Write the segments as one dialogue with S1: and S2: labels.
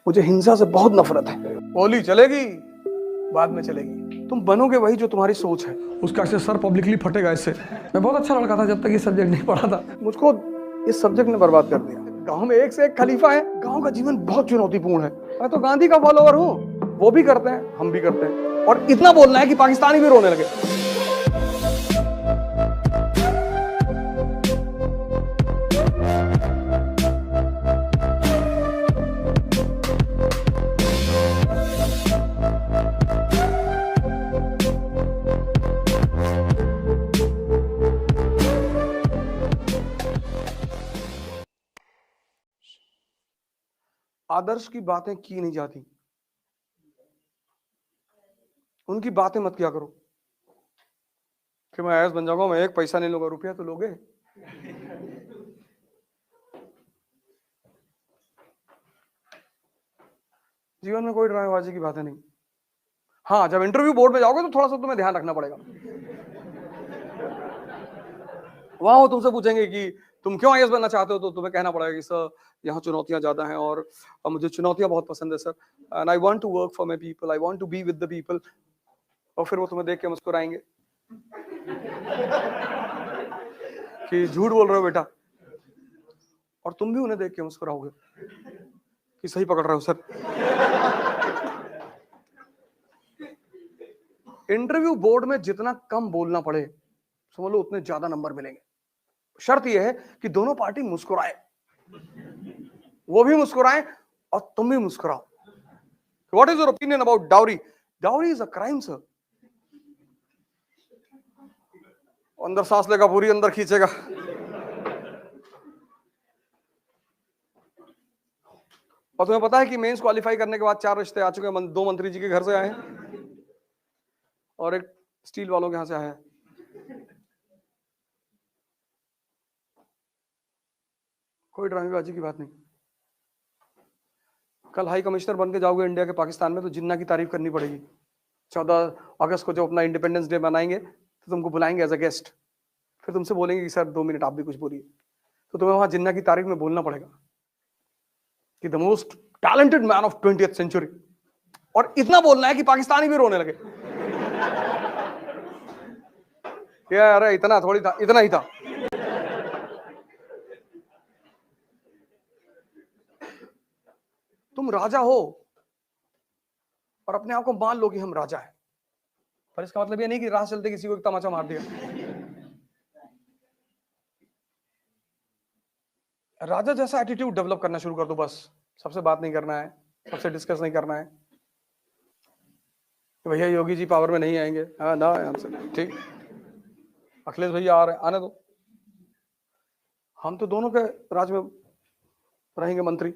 S1: मुझे हिंसा से बहुत नफरत है। होली चलेगी, बाद में चलेगी। तुम बनोगे वही जो तुम्हारी सोच है।
S2: उसका ऐसे सर पब्लिकली फटेगा इससे। मैं बहुत अच्छा लड़का था जब तक ये सब्जेक्ट नहीं पढ़ा था।
S1: मुझको इस सब्जेक्ट ने बर्बाद कर दिया। गांव में एक से एक खलीफा है। गांव का जीवन बहुत चुनौतीपूर्ण है। मैं तो गांधी का फॉलोअर हूँ। वो भी करते हैं, हम भी करते हैं। और इतना बोलना है कि पाकिस्तानी भी रोने लगे। आदर्श की बातें की नहीं जाती, उनकी बातें मत किया करो कि मैं आईएएस बन जाऊंगा, मैं एक पैसा नहीं लूंगा। रुपया तो लोगे। जीवन में कोई ड्रामेबाजी की बातें नहीं। हाँ, जब इंटरव्यू बोर्ड में जाओगे तो थोड़ा सा तुम्हें ध्यान रखना पड़ेगा। वहां वो तुमसे पूछेंगे कि तुम क्यों आईएएस बनना चाहते हो, तो तुम्हें कहना पड़ेगा कि सर यहाँ चुनौतियां ज्यादा हैं और मुझे चुनौतियां बहुत पसंद है sir, and I want to work for my people, I want to be with the people. और फिर वो तुम्हें देख के मुस्कुराएंगे कि झूठ बोल रहे हो बेटा, और तुम भी उन्हें देख के मुस्कुराओगे कि सही पकड़ रहे हो सर। इंटरव्यू बोर्ड में जितना कम बोलना पड़े, समझ लो उतने ज्यादा नंबर मिलेंगे। शर्त यह है कि दोनों पार्टी मुस्कुराए, वो भी मुस्कुराए और तुम भी मुस्कुराओ। What is your opinion about dowry? Dowry is a crime sir. अंदर सांस लेगा, पूरी अंदर खींचेगा। और तुम्हें पता है कि मेंस क्वालिफाई करने के बाद 4 रिश्ते आ चुके हैं। 2 मंत्री जी के घर से आए हैं और एक स्टील वालों के यहां से आया है। कोई ड्रामेबाजी की बात नहीं। कल हाई कमिश्नर बन के जाओगे इंडिया के पाकिस्तान में, तो जिन्ना की तारीफ करनी पड़ेगी। 14 अगस्त को जब अपना इंडिपेंडेंस डे मनाएंगे तो तुमको बुलाएंगे एज अ गेस्ट। फिर तुमसे बोलेंगे कि सर 2 मिनट आप भी कुछ बोलिए, तो तुम्हें वहां जिन्ना की तारीफ में बोलना पड़ेगा कि the most talented man of 20th century. और इतना बोलना है कि पाकिस्तानी भी रोने लगे। क्या अरे इतना थोड़ी था, इतना ही था। तुम राजा हो और अपने आप को मान लो कि हम राजा हैं, पर इसका मतलब ये नहीं कि राह चलते किसी को एक तमाचा मार दिया। राजा जैसा एटीट्यूड डेवलप करना शुरू कर दो बस। सबसे बात नहीं करना है, सबसे डिस्कस नहीं करना है। भैया योगी जी पावर में नहीं आएंगे, हाँ ना हमसे ठीक, अखिलेश भैया आ रहे, आने दो, हम तो दोनों के राज में रहेंगे मंत्री,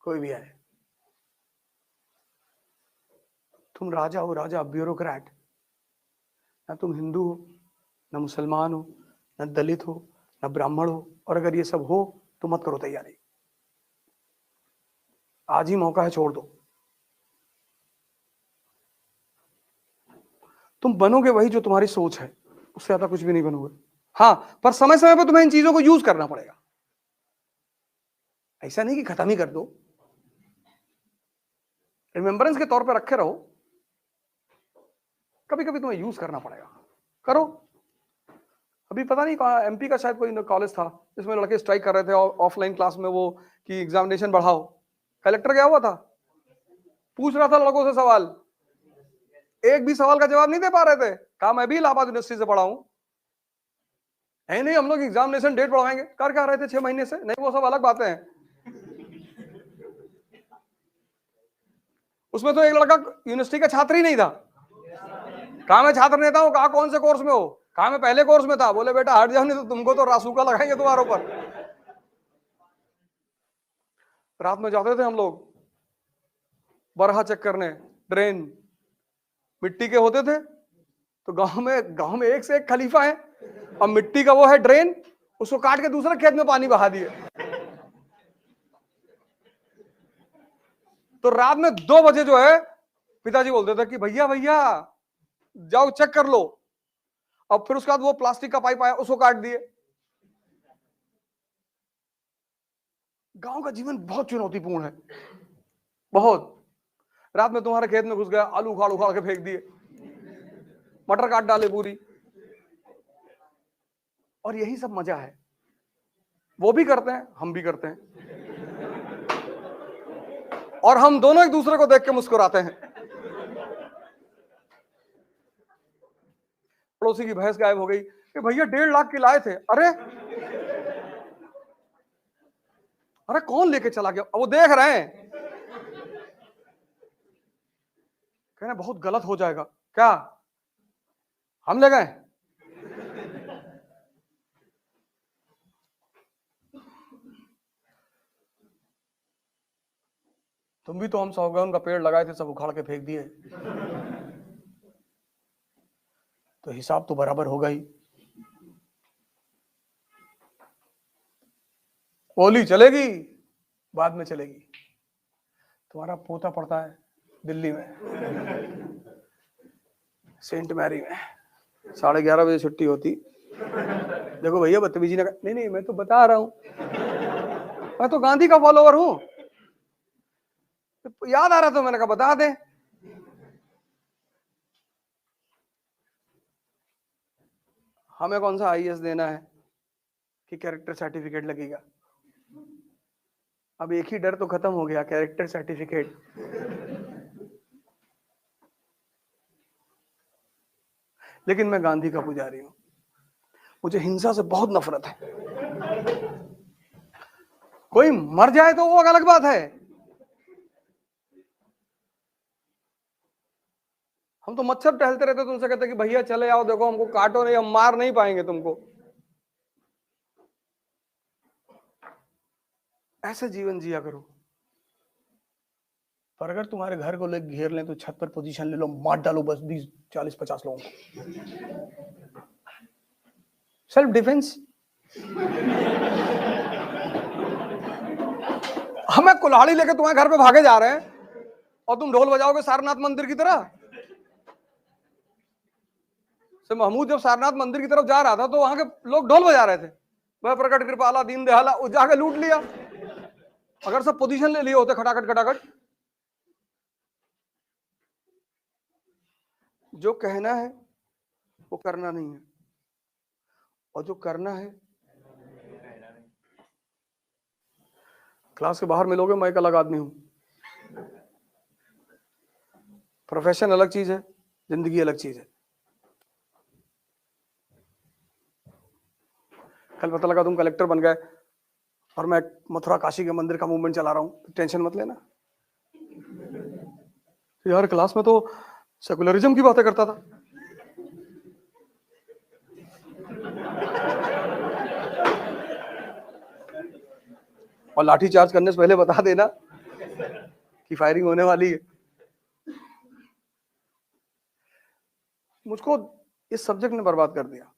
S1: कोई भी आए। तुम राजा हो, राजा ब्यूरोक्रेट। ना तुम हिंदू हो, ना मुसलमान हो, ना दलित हो, ना ब्राह्मण हो। और अगर ये सब हो तो मत करो तैयारी, आज ही मौका है, छोड़ दो। तुम बनोगे वही जो तुम्हारी सोच है, उससे ज्यादा कुछ भी नहीं बनोगे। हाँ, पर समय समय पर तुम्हें इन चीजों को यूज करना पड़ेगा। ऐसा नहीं कि खत्म ही कर दो, रिमेम्बरेंस के तौर पर रखे रहो। कभी कभी तुम्हें यूज करना पड़ेगा, करो। अभी पता नहीं कहाँ एमपी का शायद कोई कॉलेज था जिसमें लड़के स्ट्राइक कर रहे थे ऑफलाइन क्लास में, वो कि एग्जामिनेशन बढ़ाओ। कलेक्टर गया हुआ था, पूछ रहा था लड़कों से सवाल, एक भी सवाल का जवाब नहीं दे पा रहे थे। कहा मैं भी इलाहाबाद यूनिवर्सिटी से पढ़ा हूं। है नहीं, हम लोग एग्जामिनेशन डेट बढ़ाएंगे। कर क्या रहे थे 6 महीने से? नहीं, वो सब अलग बातें हैं। उसमें तो एक लड़का यूनिवर्सिटी का छात्र ही नहीं था। कहा मैं छात्र नेता हूं। कहा कौन से कोर्स में हो? कहा मैं पहले कोर्स में था। बोले बेटा हट जाओ, नहीं तो तुमको तो रासुका लगाएंगे तुम्हारे ऊपर। रात में जाते थे हम लोग बरहा चेक करने, ड्रेन मिट्टी के होते थे, तो गांव में एक से एक खलीफा है, और मिट्टी का वो है ड्रेन, उसको काट के दूसरे खेत में पानी बहा दिए। तो रात में 2 बजे जो है पिताजी बोलते थे कि भैया भैया जाओ चेक कर लो। अब फिर उसके बाद वो प्लास्टिक का पाइप आया, उसको काट दिए। गांव का जीवन बहुत चुनौतीपूर्ण है। बहुत। रात में तुम्हारे खेत में घुस गया, आलू उखाड़ उखाड़ के फेंक दिए, मटर काट डाले पूरी। और यही सब मजा है। वो भी करते हैं, हम भी करते हैं, और हम दोनों एक दूसरे को देख के मुस्कुराते हैं। पड़ोसी की भैंस गायब हो गई कि भैया 1.5 लाख की लाए थे। अरे अरे कौन लेके चला गया? वो देख रहे हैं, कहना बहुत गलत हो जाएगा। क्या हम ले गए? तुम भी तो हम सौगन का पेड़ लगाए थे, सब उखाड़ के फेंक दिए, तो हिसाब तो बराबर होगा ही। होली चलेगी, बाद में चलेगी। तुम्हारा पोता पड़ता है दिल्ली में, सेंट मैरी में, 11:30 बजे छुट्टी होती। देखो भैया बदतमीजी ना कर। नहीं, मैं तो बता रहा हूं, मैं तो गांधी का फॉलोवर हूं। याद आ रहा तो मैंने कहा बता दे। हमें कौन सा आईएएस देना है कि कैरेक्टर सर्टिफिकेट लगेगा? अब एक ही डर तो खत्म हो गया, कैरेक्टर सर्टिफिकेट। लेकिन मैं गांधी का पुजारी हूं, मुझे हिंसा से बहुत नफरत है। कोई मर जाए तो वो अलग बात है, हम तो मच्छर टहलते रहते, तुमसे कहते कि भैया चले आओ, देखो हमको काटो नहीं, हम मार नहीं पाएंगे तुमको। ऐसे जीवन जिया करो। पर अगर तुम्हारे घर को लोग घेर लें तो छत पर पोजीशन ले लो, मार डालो बस 20, 40, 50 लोगों को। Self defence. हमें कुल्हाड़ी लेके तुम्हारे घर पे भागे जा रहे हैं और तुम ढोल बजाओगे सारनाथ मंदिर की तरह। से महमूद जब सारनाथ मंदिर की तरफ जा रहा था तो वहां के लोग ढोल बजा रहे थे, वह प्रकट कृपाला दीन दयाला, जाके लूट लिया। अगर सब पोजीशन ले लिए होते खटाखट खटाखट। जो कहना है वो करना नहीं है, और जो करना है। क्लास के बाहर मिलोगे, मैं एक अलग आदमी हूं। प्रोफेशन अलग चीज है, जिंदगी अलग चीज है। कल पता लगा तुम कलेक्टर बन गए और मैं मथुरा काशी के मंदिर का मूवमेंट चला रहा हूं, तो टेंशन मत लेना यार। क्लास में तो सेकुलरिज्म की बातें करता था। और लाठी चार्ज करने से पहले बता देना कि फायरिंग होने वाली है। मुझको इस सब्जेक्ट ने बर्बाद कर दिया।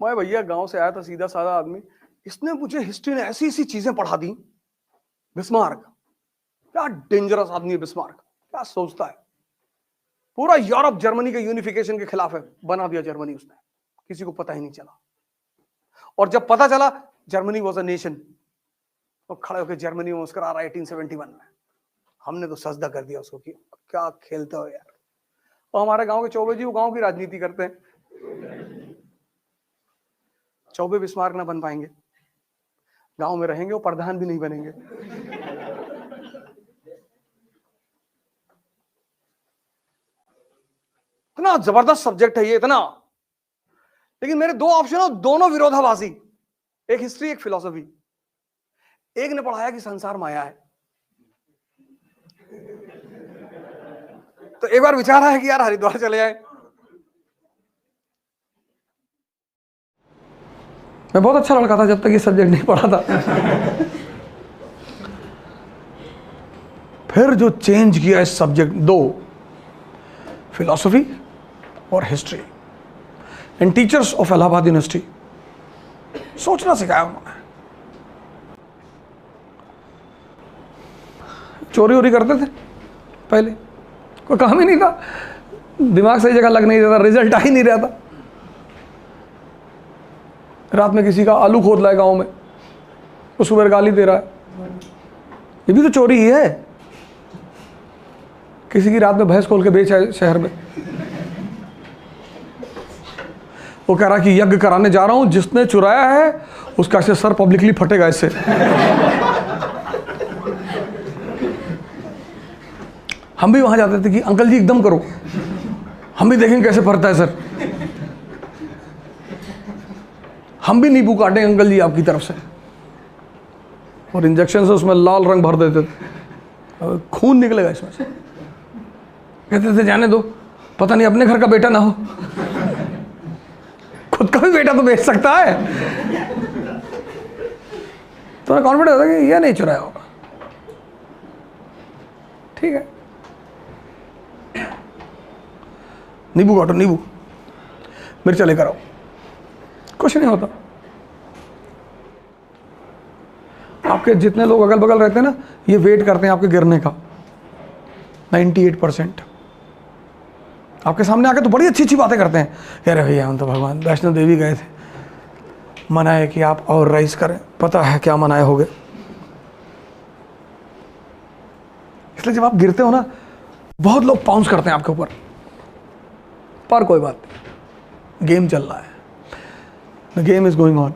S1: मैं भैया गांव से आया था, सीधा साधा आदमी, इसने मुझे हिस्ट्री ने ऐसी ऐसी चीजें पढ़ा दी। बिस्मार्क, क्या डेंजरस आदमी है बिस्मार्क, क्या सोचता है। पूरा यूरोप जर्मनी के यूनिफिकेशन के खिलाफ है, बना दिया जर्मनी उसने, किसी को पता ही नहीं चला। और जब पता चला जर्मनी वॉज अ नेशन, तो खड़े होकर जर्मनी में मुस्कुरा रहा 1871 में। हमने तो सजदा कर दिया उसको कि क्या खेलते हो यार। और हमारे गांव के चौबे जी वो गांव की राजनीति करते हैं। चौबे बिस्मार्क ना बन पाएंगे, गांव में रहेंगे, वो प्रधान भी नहीं बनेंगे। इतना जबरदस्त सब्जेक्ट है ये, इतना। लेकिन मेरे दो ऑप्शन हो, दोनों विरोधाभासी, एक हिस्ट्री एक फिलॉसफी। एक ने पढ़ाया कि संसार माया है, तो एक बार विचार आया कि यार हरिद्वार चले जाए।
S2: मैं बहुत अच्छा लड़का था जब तक ये सब्जेक्ट नहीं पढ़ा था। फिर जो चेंज किया इस सब्जेक्ट, दो, फिलॉसफी और history, and teachers of Allahabad university सोचना सिखाया उन्होंने। चोरी वोरी करते थे पहले, कोई काम ही नहीं था, दिमाग सही जगह लग नहीं रहा था, रिजल्ट आ ही नहीं रहा था। रात में किसी का आलू खोद लाए गांव में, उसको सुबह गाली दे रहा है, ये भी तो चोरी ही है। किसी की रात में भैंस खोल के बेच आए शहर में, वो कह रहा कि यज्ञ कराने जा रहा हूं, जिसने चुराया है उसका ऐसे सर पब्लिकली फटेगा इससे। हम भी वहां जाते थे कि अंकल जी एकदम करो, हम भी देखेंगे कैसे फटता है सर, हम भी नींबू काटेंगे अंकल जी आपकी तरफ से, और इंजेक्शन से उसमें लाल रंग भर देते थे, खून निकलेगा इसमें से। कहते थे जाने दो, पता नहीं अपने घर का बेटा ना हो, खुद का भी बेटा तो बेच सकता है। तो कॉन्फिडेंस होता है कि यह नहीं चुराया होगा, ठीक है। नींबू काटो, नींबू मिर्चा लेकर आओ, कुछ नहीं होता। आपके जितने लोग अगल बगल रहते हैं ना, ये वेट करते हैं आपके गिरने का, 98%। आपके सामने आके तो बड़ी अच्छी अच्छी बातें करते हैं, अरे भैया हम तो भगवान वैष्णो देवी गए थे, मना है कि आप और राइज करें, पता है क्या मनाए होगे। इसलिए जब आप गिरते हो ना, बहुत लोग पाउंस करते हैं आपके ऊपर, पर कोई बात नहीं, गेम चल रहा है, the game is going on.